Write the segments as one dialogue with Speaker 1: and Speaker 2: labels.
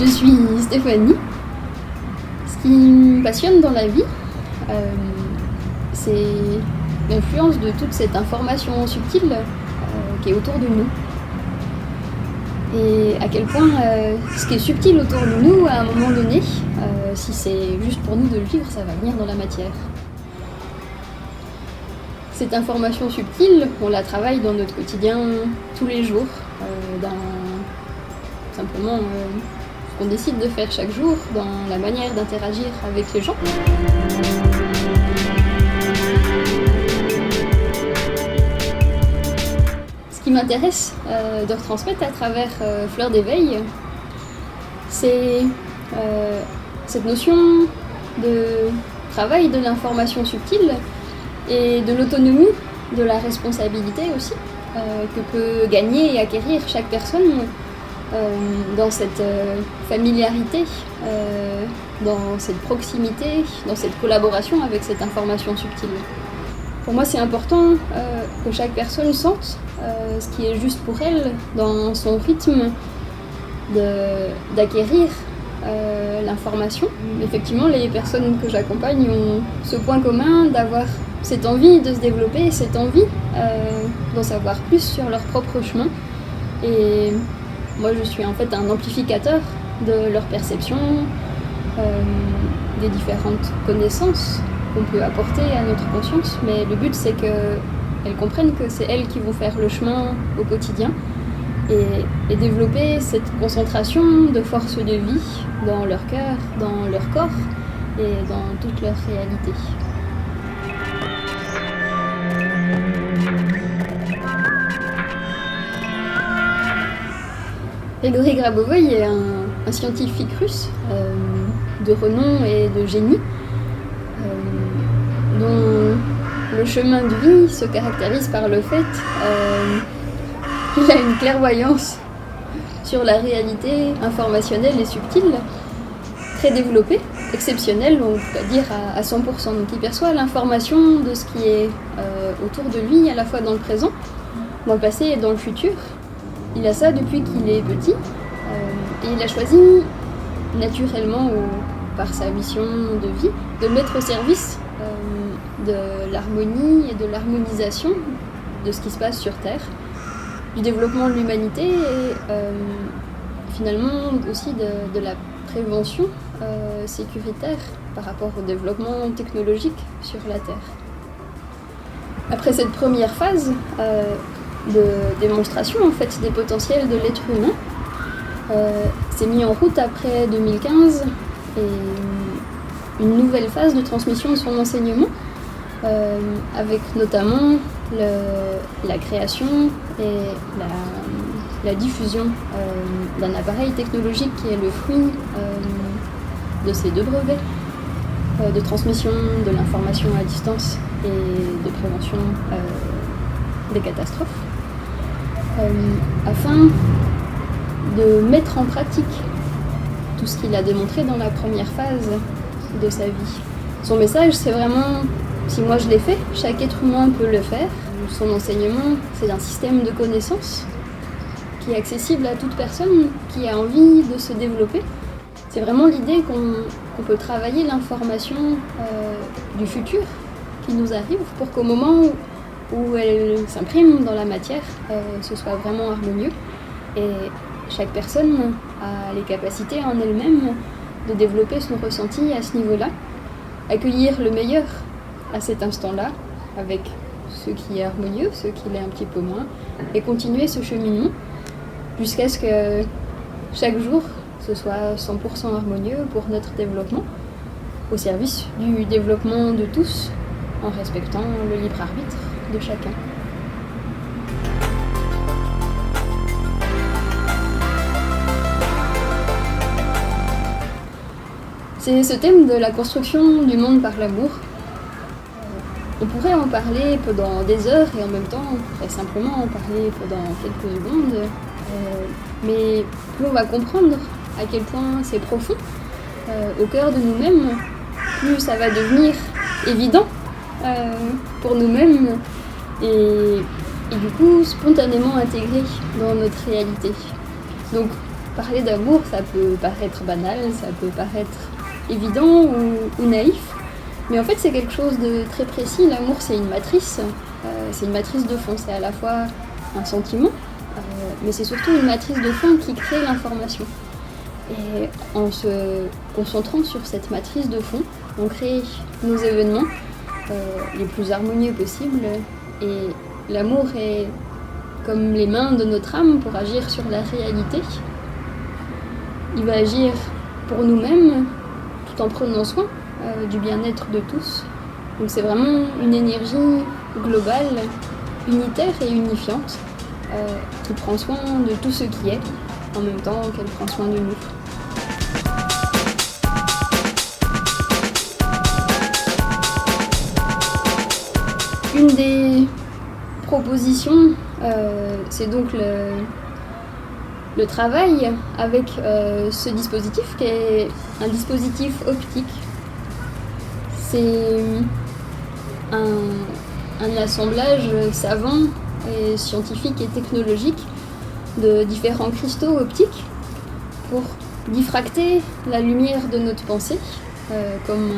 Speaker 1: Je suis Stéphanie. Ce qui me passionne dans la vie, c'est l'influence de toute cette information subtile qui est autour de nous. Et à quel point ce qui est subtil autour de nous, à un moment donné, si c'est juste pour nous de le vivre, ça va venir dans la matière. Cette information subtile, on la travaille dans notre quotidien tous les jours, dans simplement ce qu'on décide de faire chaque jour, dans la manière d'interagir avec les gens. Ce qui m'intéresse de retransmettre à travers Fleur d'éveil, c'est cette notion de travail de l'information subtile et de l'autonomie, de la responsabilité aussi, que peut gagner et acquérir chaque personne dans cette familiarité, dans cette proximité, dans cette collaboration avec cette information subtile. Pour moi, c'est important que chaque personne sente ce qui est juste pour elle dans son rythme d'acquérir l'information. Effectivement, les personnes que j'accompagne ont ce point commun d'avoir cette envie de se développer, cette envie d'en savoir plus sur leur propre chemin. Et moi, je suis en fait un amplificateur de leur perception, des différentes connaissances qu'on peut apporter à notre conscience. Mais le but, c'est qu'elles comprennent que c'est elles qui vont faire le chemin au quotidien et développer cette concentration de force de vie dans leur cœur, dans leur corps et dans toute leur réalité. Grigori Grabovoï est un scientifique russe de renom et de génie, dont le chemin de vie se caractérise par le fait qu'il a une clairvoyance sur la réalité informationnelle et subtile, très développée, exceptionnelle, on peut dire à 100%. Donc il perçoit l'information de ce qui est autour de lui, à la fois dans le présent, dans le passé et dans le futur. Il a ça depuis qu'il est petit et il a choisi naturellement ou par sa mission de vie de le mettre au service de l'harmonie et de l'harmonisation de ce qui se passe sur Terre, du développement de l'humanité et finalement aussi de la prévention sécuritaire par rapport au développement technologique sur la Terre. Après cette première phase de démonstration en fait des potentiels de l'être humain, s'est mis en route après 2015 et une nouvelle phase de transmission de son enseignement avec notamment la création et la diffusion d'un appareil technologique qui est le fruit de ces deux brevets de transmission de l'information à distance et de prévention des catastrophes, afin de mettre en pratique tout ce qu'il a démontré dans la première phase de sa vie. Son message, c'est vraiment, si moi je l'ai fait, chaque être humain peut le faire. Son enseignement, c'est un système de connaissances qui est accessible à toute personne qui a envie de se développer. C'est vraiment l'idée qu'on peut travailler l'information du futur qui nous arrive pour qu'au moment où elle s'imprime dans la matière, ce soit vraiment harmonieux. Et chaque personne a les capacités en elle-même de développer son ressenti à ce niveau-là, accueillir le meilleur à cet instant-là, avec ce qui est harmonieux, ce qui l'est un petit peu moins, et continuer ce cheminement jusqu'à ce que chaque jour, ce soit 100% harmonieux pour notre développement, au service du développement de tous, en respectant le libre arbitre de chacun. C'est ce thème de la construction du monde par l'amour. On pourrait en parler pendant des heures et en même temps, on pourrait simplement en parler pendant quelques secondes. Mais plus on va comprendre à quel point c'est profond au cœur de nous-mêmes, plus ça va devenir évident pour nous-mêmes et du coup spontanément intégré dans notre réalité. Donc parler d'amour, ça peut paraître banal, ça peut paraître évident ou naïf, mais en fait c'est quelque chose de très précis. L'amour, c'est une matrice de fond, c'est à la fois un sentiment, mais c'est surtout une matrice de fond qui crée l'information. Et en se concentrant sur cette matrice de fond, on crée nos événements les plus harmonieux possibles, et l'amour est comme les mains de notre âme pour agir sur la réalité. Il va agir pour nous-mêmes tout en prenant soin du bien-être de tous. Donc c'est vraiment une énergie globale, unitaire et unifiante qui prend soin de tout ce qui est, en même temps qu'elle prend soin de nous. Une des propositions, c'est donc le travail avec ce dispositif qui est un dispositif optique. C'est un assemblage savant et scientifique et technologique de différents cristaux optiques pour diffracter la lumière de notre pensée, comme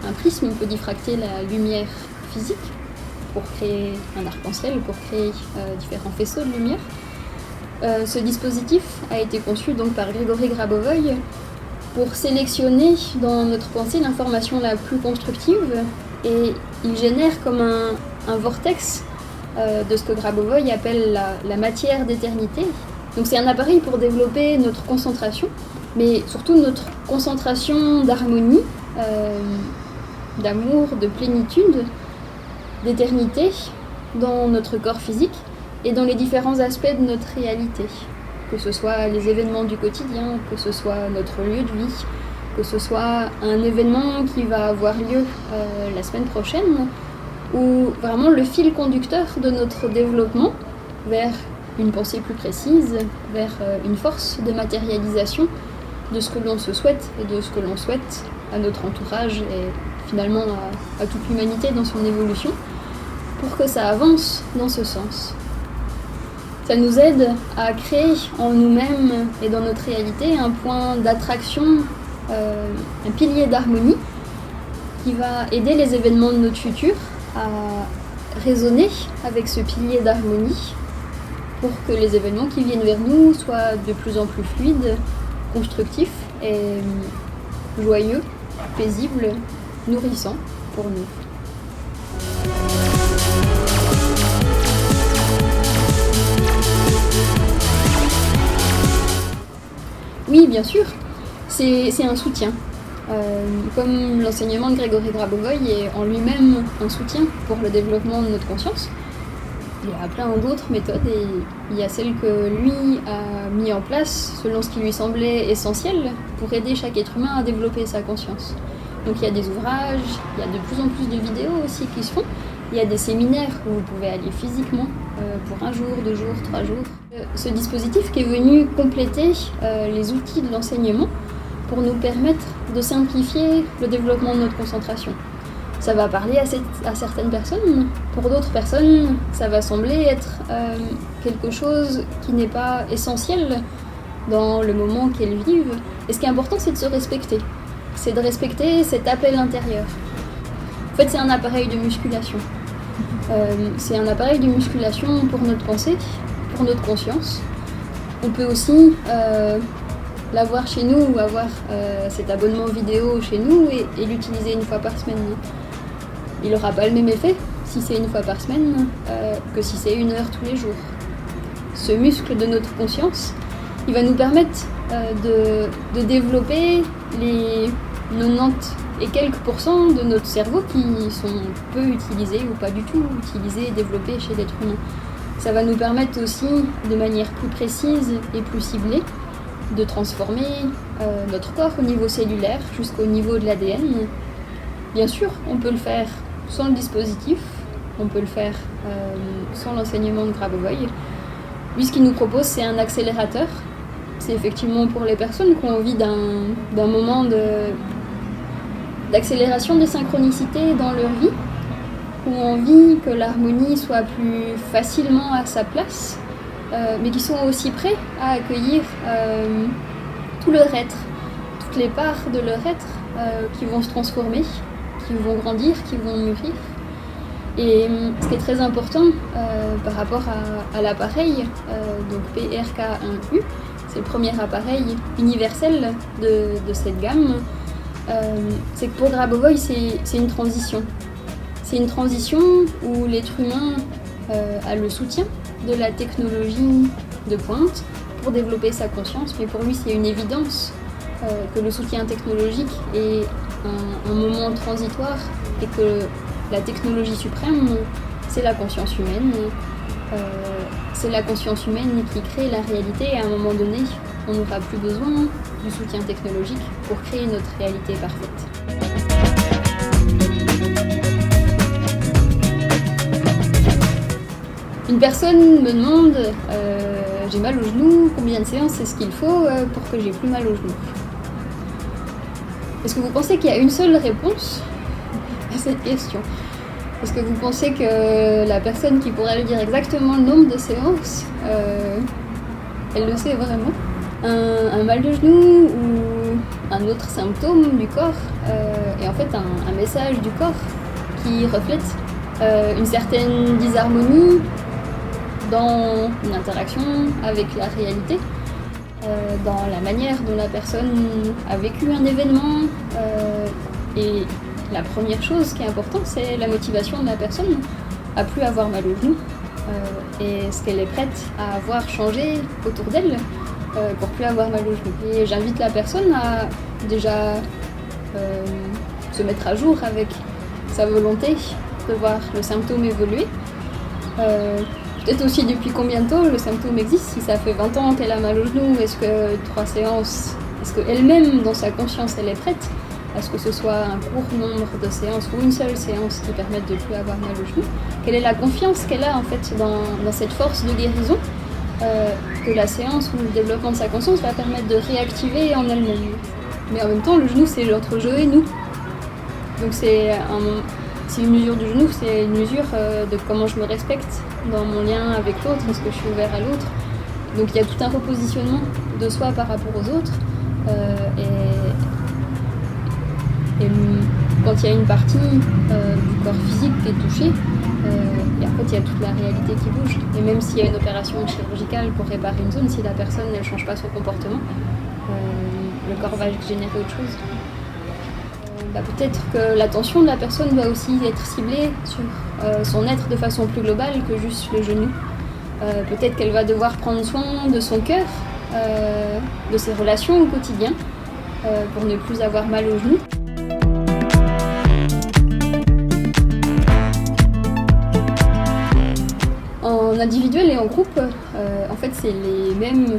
Speaker 1: un prisme peut diffracter la lumière physique pour créer un arc-en-ciel, pour créer différents faisceaux de lumière. Ce dispositif a été conçu donc par Grigory Grabovoï pour sélectionner dans notre pensée l'information la plus constructive, et il génère comme un vortex de ce que Grabovoï appelle la matière d'éternité. Donc c'est un appareil pour développer notre concentration, mais surtout notre concentration d'harmonie, d'amour, de plénitude, d'éternité dans notre corps physique et dans les différents aspects de notre réalité, que ce soit les événements du quotidien, que ce soit notre lieu de vie, que ce soit un événement qui va avoir lieu la semaine prochaine, ou vraiment le fil conducteur de notre développement vers une pensée plus précise, vers une force de matérialisation de ce que l'on se souhaite et de ce que l'on souhaite à notre entourage et finalement à toute l'humanité dans son évolution, pour que ça avance dans ce sens. Ça nous aide à créer en nous-mêmes et dans notre réalité un point d'attraction, un pilier d'harmonie qui va aider les événements de notre futur à résonner avec ce pilier d'harmonie pour que les événements qui viennent vers nous soient de plus en plus fluides, constructifs et joyeux, paisibles, nourrissants pour nous. Oui, bien sûr, c'est un soutien. Comme l'enseignement de Grigory Grabovoï est en lui-même un soutien pour le développement de notre conscience, il y a plein d'autres méthodes et il y a celle que lui a mis en place selon ce qui lui semblait essentiel pour aider chaque être humain à développer sa conscience. Donc il y a des ouvrages, il y a de plus en plus de vidéos aussi qui se font. Il y a des séminaires où vous pouvez aller physiquement pour 1 jour, 2 jours, 3 jours. Ce dispositif qui est venu compléter les outils de l'enseignement pour nous permettre de simplifier le développement de notre concentration. Ça va parler à certaines personnes, pour d'autres personnes, ça va sembler être quelque chose qui n'est pas essentiel dans le moment qu'elles vivent. Et ce qui est important, c'est de se respecter. C'est de respecter cet appel intérieur. En fait, c'est un appareil de musculation. C'est un appareil de musculation pour notre pensée, pour notre conscience. On peut aussi l'avoir chez nous ou avoir cet abonnement vidéo chez nous et l'utiliser 1 fois par semaine. Il n'aura pas le même effet si c'est 1 fois par semaine que si c'est 1 heure tous les jours. Ce muscle de notre conscience, il va nous permettre de développer les 90 et quelques pourcents de notre cerveau qui sont peu utilisés ou pas du tout utilisés et développés chez l'être humain. Ça va nous permettre aussi, de manière plus précise et plus ciblée, de transformer notre corps au niveau cellulaire jusqu'au niveau de l'ADN. Bien sûr, on peut le faire sans le dispositif, on peut le faire sans l'enseignement de Grabovoï. Lui, ce qu'il nous propose, c'est un accélérateur. C'est effectivement pour les personnes qui ont envie d'un moment d'accélération des synchronicités dans leur vie, qui ont envie que l'harmonie soit plus facilement à sa place, mais qui sont aussi prêts à accueillir tout leur être, toutes les parts de leur être qui vont se transformer, qui vont grandir, qui vont mûrir. Et ce qui est très important par rapport à l'appareil, donc PRK1U, c'est le premier appareil universel de cette gamme, c'est que pour Grabovoi, c'est une transition. C'est une transition où l'être humain a le soutien de la technologie de pointe pour développer sa conscience, mais pour lui c'est une évidence que le soutien technologique est un moment transitoire et que la technologie suprême, c'est la conscience humaine. C'est la conscience humaine qui crée la réalité et à un moment donné, on n'aura plus besoin du soutien technologique pour créer notre réalité parfaite. Une personne me demande j'ai mal au genou, combien de séances est-ce qu'il faut pour que j'ai plus mal au genou? Est-ce que vous pensez qu'il y a une seule réponse à cette question? Est-ce que vous pensez que la personne qui pourrait lui dire exactement le nombre de séances, elle le sait vraiment? Un mal de genou ou un autre symptôme du corps est en fait un message du corps qui reflète une certaine disharmonie dans une interaction avec la réalité, dans la manière dont la personne a vécu un événement. Et la première chose qui est importante, c'est la motivation de la personne à plus avoir mal au genou et ce qu'elle est prête à avoir changé autour d'elle pour plus avoir mal au genou. Et j'invite la personne à déjà se mettre à jour avec sa volonté de voir le symptôme évoluer. Peut-être aussi depuis combien de temps le symptôme existe, si ça fait 20 ans qu'elle a mal au genou, est-ce que 3 séances, est-ce qu'elle-même dans sa conscience elle est prête à ce que ce soit un court nombre de séances ou une seule séance qui permette de ne plus avoir mal au genou? Quelle est la confiance qu'elle a en fait dans cette force de guérison que la séance ou le développement de sa conscience va permettre de réactiver en elle-même? Mais en même temps, le genou c'est entre je et nous. Donc c'est une mesure du genou, c'est une mesure de comment je me respecte dans mon lien avec l'autre, est-ce que je suis ouvert à l'autre. Donc il y a tout un repositionnement de soi par rapport aux autres. Et quand il y a une partie du corps physique qui est touchée, et en fait il y a toute la réalité qui bouge. Et même s'il y a une opération chirurgicale pour réparer une zone, si la personne ne change pas son comportement, le corps va générer autre chose. Peut-être que l'attention de la personne doit aussi être ciblée sur son être de façon plus globale que juste le genou. Peut-être qu'elle va devoir prendre soin de son cœur, de ses relations au quotidien, pour ne plus avoir mal au genou. En individuel et en groupe, en fait, c'est les mêmes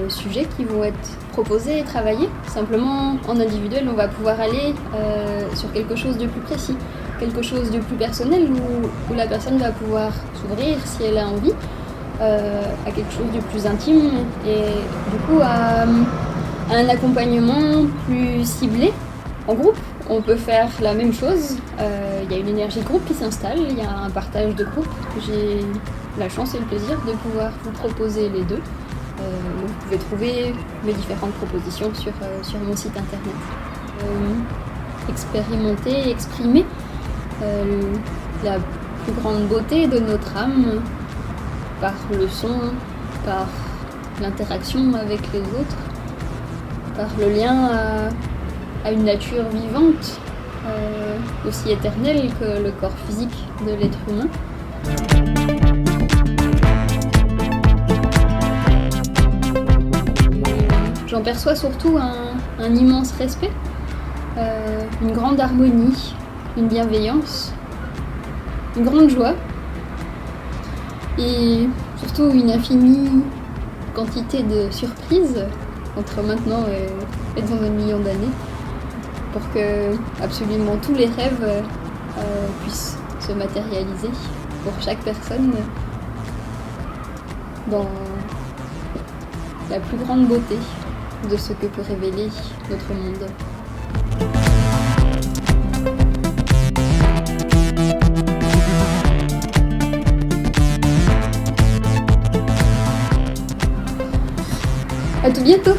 Speaker 1: sujets qui vont être proposés et travaillés. Simplement, en individuel, on va pouvoir aller sur quelque chose de plus précis, quelque chose de plus personnel, où la personne va pouvoir s'ouvrir, si elle a envie, à quelque chose de plus intime et du coup à un accompagnement plus ciblé. En groupe, on peut faire la même chose. Il y a une énergie de groupe qui s'installe, il y a un partage de groupe. J'ai la chance et le plaisir de pouvoir vous proposer les deux. Vous pouvez trouver mes différentes propositions sur mon site internet. Expérimenter, exprimer la plus grande beauté de notre âme par le son, par l'interaction avec les autres, par le lien à une nature vivante, aussi éternelle que le corps physique de l'être humain. J'en perçois surtout un immense respect, une grande harmonie, une bienveillance, une grande joie et surtout une infinie quantité de surprises entre maintenant et dans 1 million d'années pour que absolument tous les rêves puissent se matérialiser pour chaque personne dans la plus grande beauté de ce que peut révéler notre monde. À tout bientôt.